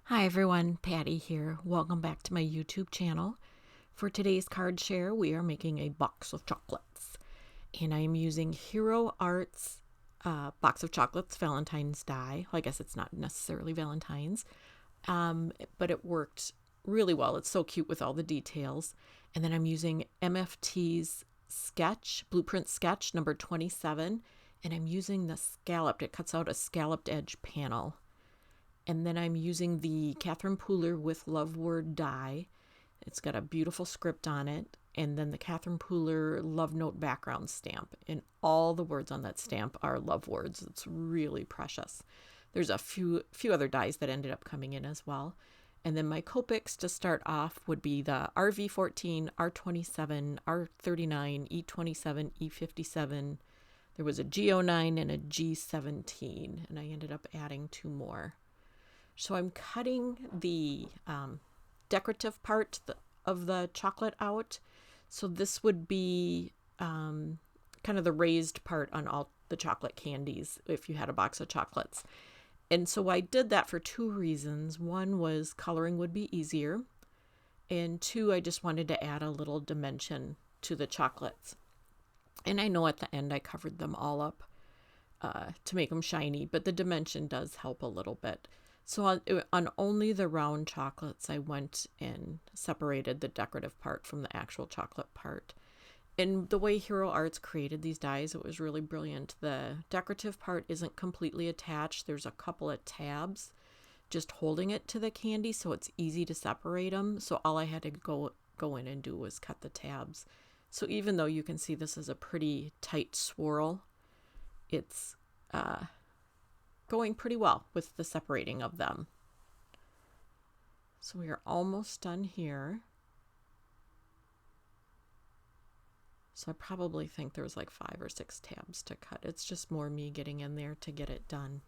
Hi everyone, Patty here. Welcome back to my YouTube channel. For today's card share, we are making a box of chocolates. And I am using Hero Arts box of chocolates Valentine's die. Well, I guess it's not necessarily Valentine's, but it worked really well. It's so cute with all the details. And then I'm using MFT's sketch, blueprint sketch number 27. And I'm using the scalloped, it cuts out a scalloped edge panel. And then I'm using the Catherine Pooler with Love Word die. It's got a beautiful script on it. And then the Catherine Pooler Love Note background stamp. And all the words on that stamp are love words. It's really precious. There's a few other dies that ended up coming in as well. And then my Copics to start off would be the RV14, R27, R39, E27, E57. There was a G09 and a G17. And I ended up adding two more. So I'm cutting the decorative part of the chocolate out. So this would be kind of the raised part on all the chocolate candies if you had a box of chocolates. And so I did that for two reasons. One was coloring would be easier. And two, I just wanted to add a little dimension to the chocolates. And I know at the end I covered them all up to make them shiny, but the dimension does help a little bit. So on only the round chocolates, I went and separated the decorative part from the actual chocolate part. And the way Hero Arts created these dies, it was really brilliant. The decorative part isn't completely attached. There's a couple of tabs just holding it to the candy, so it's easy to separate them. So all I had to go in and do was cut the tabs. So even though you can see this is a pretty tight swirl, it's going pretty well with the separating of them. So we are almost done here. So I probably think there's like 5 or 6 tabs to cut. It's just more me getting in there to get it done.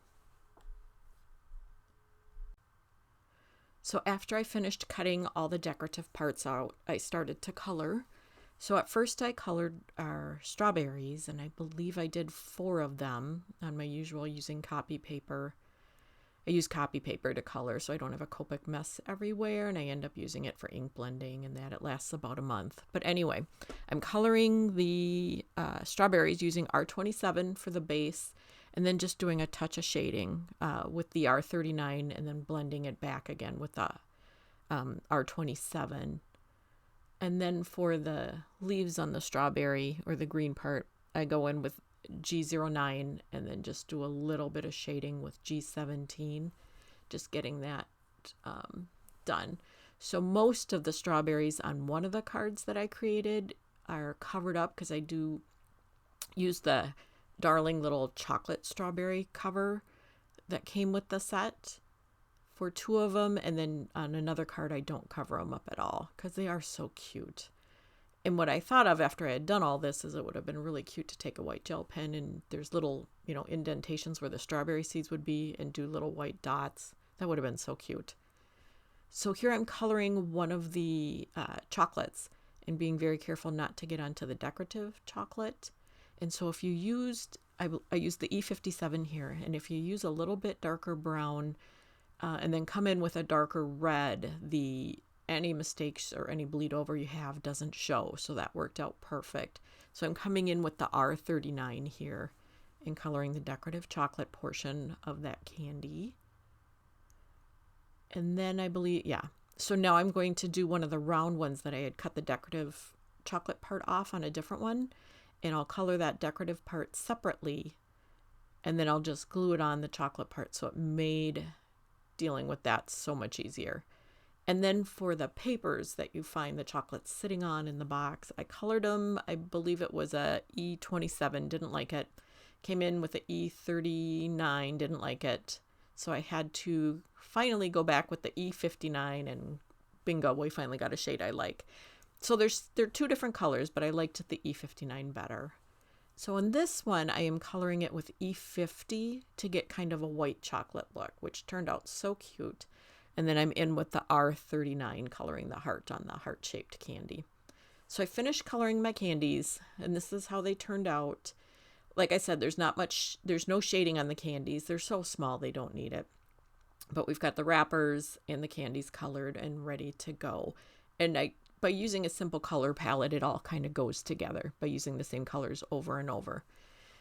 So after I finished cutting all the decorative parts out, I started to color. So at first I colored our strawberries, and I believe I did 4 of them on my usual using copy paper. I use copy paper to color so I don't have a Copic mess everywhere, and I end up using it for ink blending, and that it lasts about a month. But anyway, I'm coloring the strawberries using R27 for the base, and then just doing a touch of shading with the R39, and then blending it back again with the R27. And then for the leaves on the strawberry or the green part, I go in with G09 and then just do a little bit of shading with G17, just getting that done. So most of the strawberries on one of the cards that I created are covered up because I do use the darling little chocolate strawberry cover that came with the set for 2 of them, and then on another card I don't cover them up at all because they are so cute. And what I thought of after I had done all this is it would have been really cute to take a white gel pen, and there's little, indentations where the strawberry seeds would be, and do little white dots. That would have been so cute. So here I'm coloring one of the chocolates and being very careful not to get onto the decorative chocolate. And so if you used, I used the E57 here, and if you use a little bit darker brown, and then come in with a darker red, any mistakes or any bleed over you have doesn't show. So that worked out perfect. So I'm coming in with the R39 here and coloring the decorative chocolate portion of that candy. And then I believe, so now I'm going to do one of the round ones that I had cut the decorative chocolate part off on a different one. And I'll color that decorative part separately. And then I'll just glue it on the chocolate part. So it made dealing with that so much easier. And then for the papers that you find the chocolates sitting on in the box, I colored them. I believe it was a E27, didn't like it. Came in with a E39, didn't like it. So I had to finally go back with the E59, and bingo, we finally got a shade I like. So they're 2 different colors, but I liked the E59 better. So in this one, I am coloring it with E50 to get kind of a white chocolate look, which turned out so cute. And then I'm in with the R39, coloring the heart on the heart-shaped candy. So I finished coloring my candies, and this is how they turned out. Like I said, there's no shading on the candies. They're so small, they don't need it. But we've got the wrappers and the candies colored and ready to go. And by using a simple color palette, it all kind of goes together by using the same colors over and over.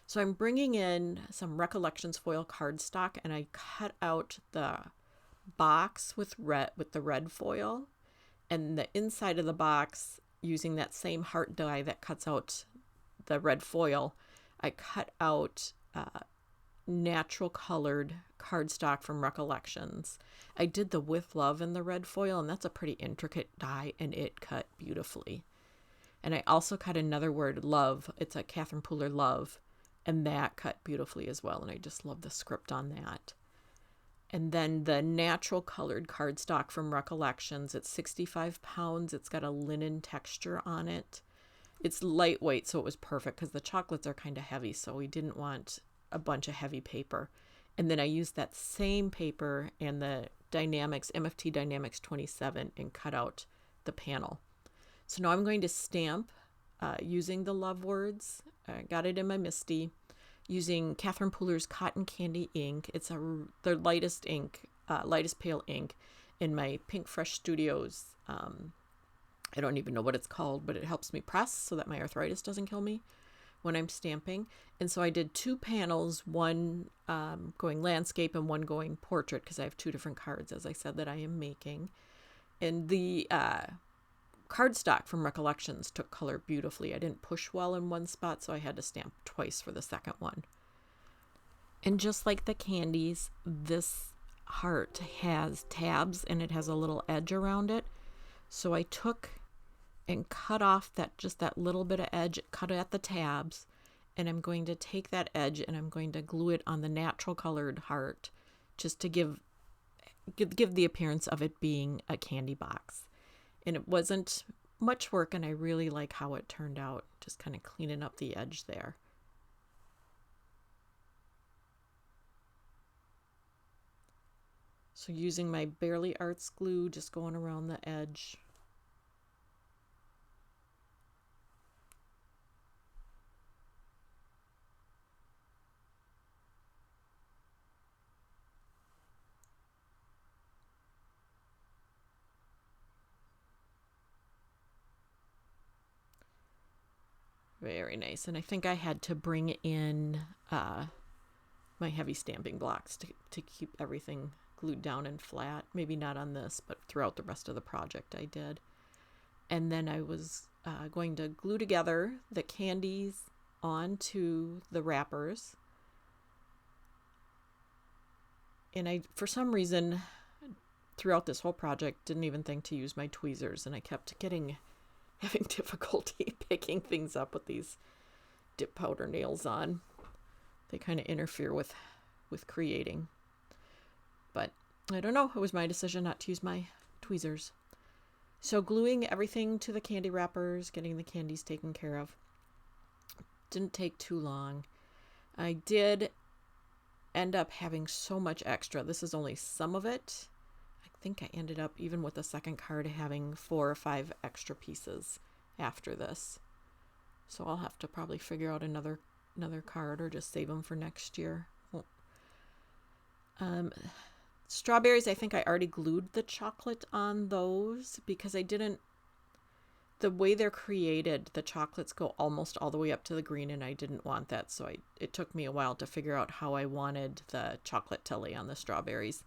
So I'm bringing in some Recollections foil cardstock, and I cut out the box with the red foil, and the inside of the box, using that same heart die that cuts out the red foil, I cut out natural colored cardstock from Recollections. I did the With Love in the red foil, and that's a pretty intricate die, and it cut beautifully. And I also cut another word, love. It's a Catherine Pooler Love, and that cut beautifully as well, and I just love the script on that. And then the natural colored cardstock from Recollections, it's 65 pounds. It's got a linen texture on it. It's lightweight, so it was perfect because the chocolates are kind of heavy, so we didn't want a bunch of heavy paper. And then I used that same paper and the Dynamics, MFT Dynamics 27, and cut out the panel. So now I'm going to stamp using the love words. I got it in my MISTI using Catherine Pooler's Cotton Candy ink. It's the lightest ink, lightest pale ink in my Pink Fresh Studios. I don't even know what it's called, but it helps me press so that my arthritis doesn't kill me when I'm stamping. And so I did 2 panels, one going landscape and one going portrait, because I have 2 different cards, as I said, that I am making. And the cardstock from Recollections took color beautifully. I didn't push well in one spot, so I had to stamp twice for the second one. And just like the candies, this heart has tabs and it has a little edge around it. So I took and cut off that little bit of edge, cut it at the tabs, and I'm going to take that edge and I'm going to glue it on the natural colored heart, just to give the appearance of it being a candy box. And it wasn't much work, and I really like how it turned out, just kind of cleaning up the edge there. So using my Barely Arts glue, just going around the edge. Very nice. And I think I had to bring in my heavy stamping blocks to keep everything glued down and flat. Maybe not on this, but throughout the rest of the project I did. And then I was going to glue together the candies onto the wrappers. And I, for some reason, throughout this whole project, didn't even think to use my tweezers, and I kept having difficulty picking things up with these dip powder nails on. They kind of interfere with creating. But I don't know, it was my decision not to use my tweezers. So gluing everything to the candy wrappers, getting the candies taken care of, didn't take too long. I did end up having so much extra. This is only some of it. I think I ended up, even with the second card, having 4 or 5 extra pieces after this. So I'll have to probably figure out another card, or just save them for next year. Strawberries, I think I already glued the chocolate on those, because I didn't, the way they're created, the chocolates go almost all the way up to the green, and I didn't want that. So it took me a while to figure out how I wanted the chocolate to lay on the strawberries.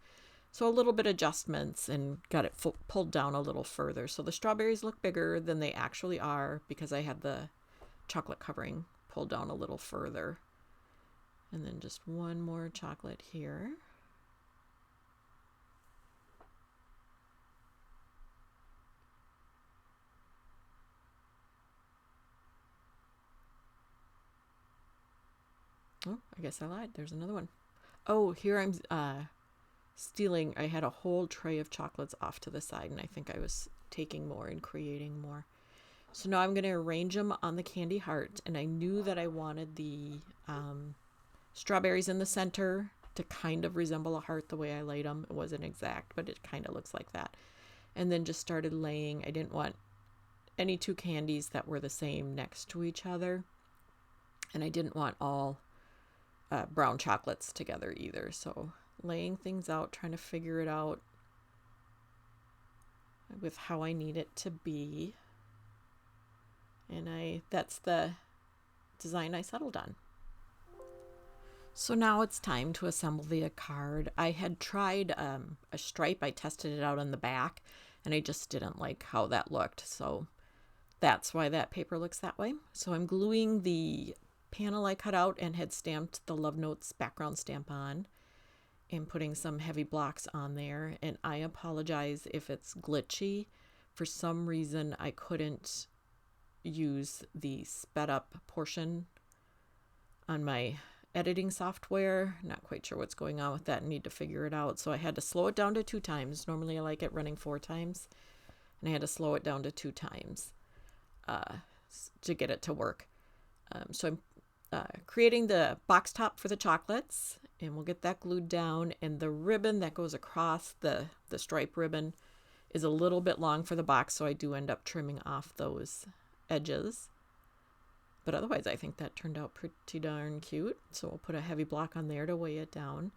So a little bit of adjustments, and got it pulled down a little further. So the strawberries look bigger than they actually are, because I had the chocolate covering pulled down a little further. And then just one more chocolate here. Oh, I guess I lied. There's another one. Oh, here I'm stealing. I had a whole tray of chocolates off to the side, and I think I was taking more and creating more. So now I'm going to arrange them on the candy heart, and I knew that I wanted the strawberries in the center to kind of resemble a heart the way I laid them. It wasn't exact, but it kind of looks like that. And then just started laying. I didn't want any 2 candies that were the same next to each other, and I didn't want all brown chocolates together either. So laying things out, trying to figure it out with how I need it to be. And that's the design I settled on. So now it's time to assemble the card. I had tried a stripe. I tested it out on the back, and I just didn't like how that looked. So that's why that paper looks that way. So I'm gluing the panel I cut out and had stamped the Love Notes background stamp on, and putting some heavy blocks on there. And I apologize if it's glitchy. For some reason, I couldn't use the sped up portion on my editing software. Not quite sure what's going on with that. Need to figure it out. So I had to slow it down to 2 times. Normally I like it running 4 times, and I had to slow it down to 2 times to get it to work. So I'm creating the box top for the chocolates, and we'll get that glued down. And the ribbon that goes across the stripe ribbon is a little bit long for the box, so I do end up trimming off those edges. But otherwise, I think that turned out pretty darn cute. So we'll put a heavy block on there to weigh it down.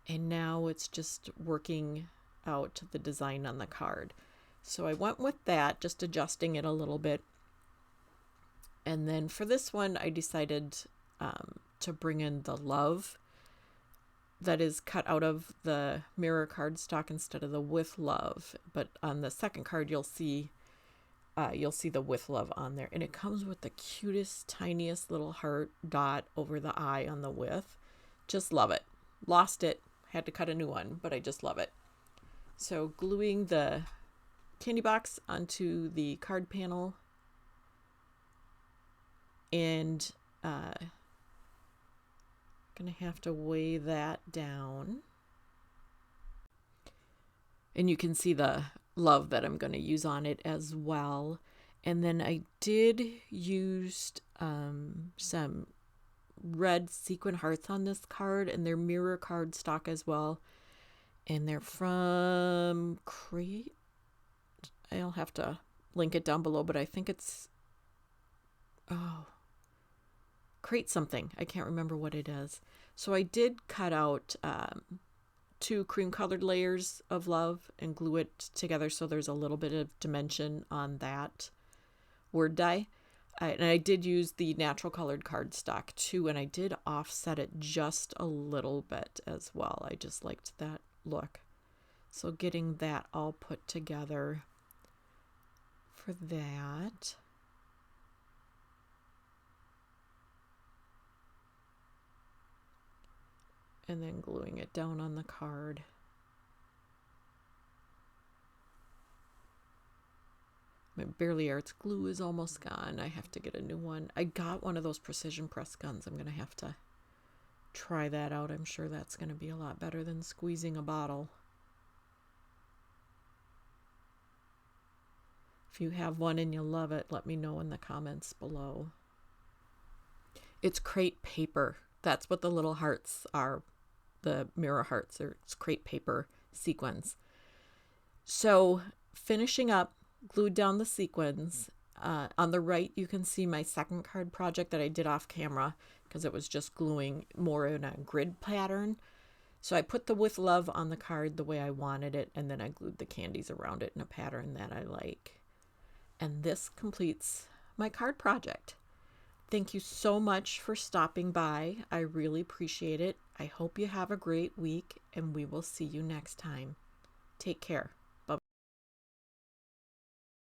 And now it's just working out the design on the card. So I went with that, just adjusting it a little bit. And then for this one, I decided to bring in the love that is cut out of the mirror cardstock instead of the with love. But on the second card, you'll see the with love on there, and it comes with the cutest, tiniest little heart dot over the eye on the with. Just love it. Lost it, had to cut a new one, but I just love it. So gluing the candy box onto the card panel, and gonna have to weigh that down. And you can see the love that I'm going to use on it as well. And then I did use some red sequin hearts on this card, and they're mirror cardstock as well. And they're from Crate. I'll have to link it down below, but I think it's Crate something. I can't remember what it is. So I did cut out 2 cream colored layers of love and glue it together so there's a little bit of dimension on that word die. And I did use the natural colored cardstock too, and I did offset it just a little bit as well. I just liked that look. So getting that all put together for that. And then gluing it down on the card. My Barely Arts glue is almost gone. I have to get a new one. I got one of those precision press guns. I'm going to have to try that out. I'm sure that's going to be a lot better than squeezing a bottle. If you have one and you love it, let me know in the comments below. It's Crate paper. That's what the little hearts are. The mirror hearts, or it's Crate paper sequins. So finishing up, glued down the sequins. On the right, you can see my second card project that I did off camera because it was just gluing more in a grid pattern. So I put the with love on the card the way I wanted it, and then I glued the candies around it in a pattern that I like. And this completes my card project. Thank you so much for stopping by. I really appreciate it. I hope you have a great week, and we will see you next time. Take care.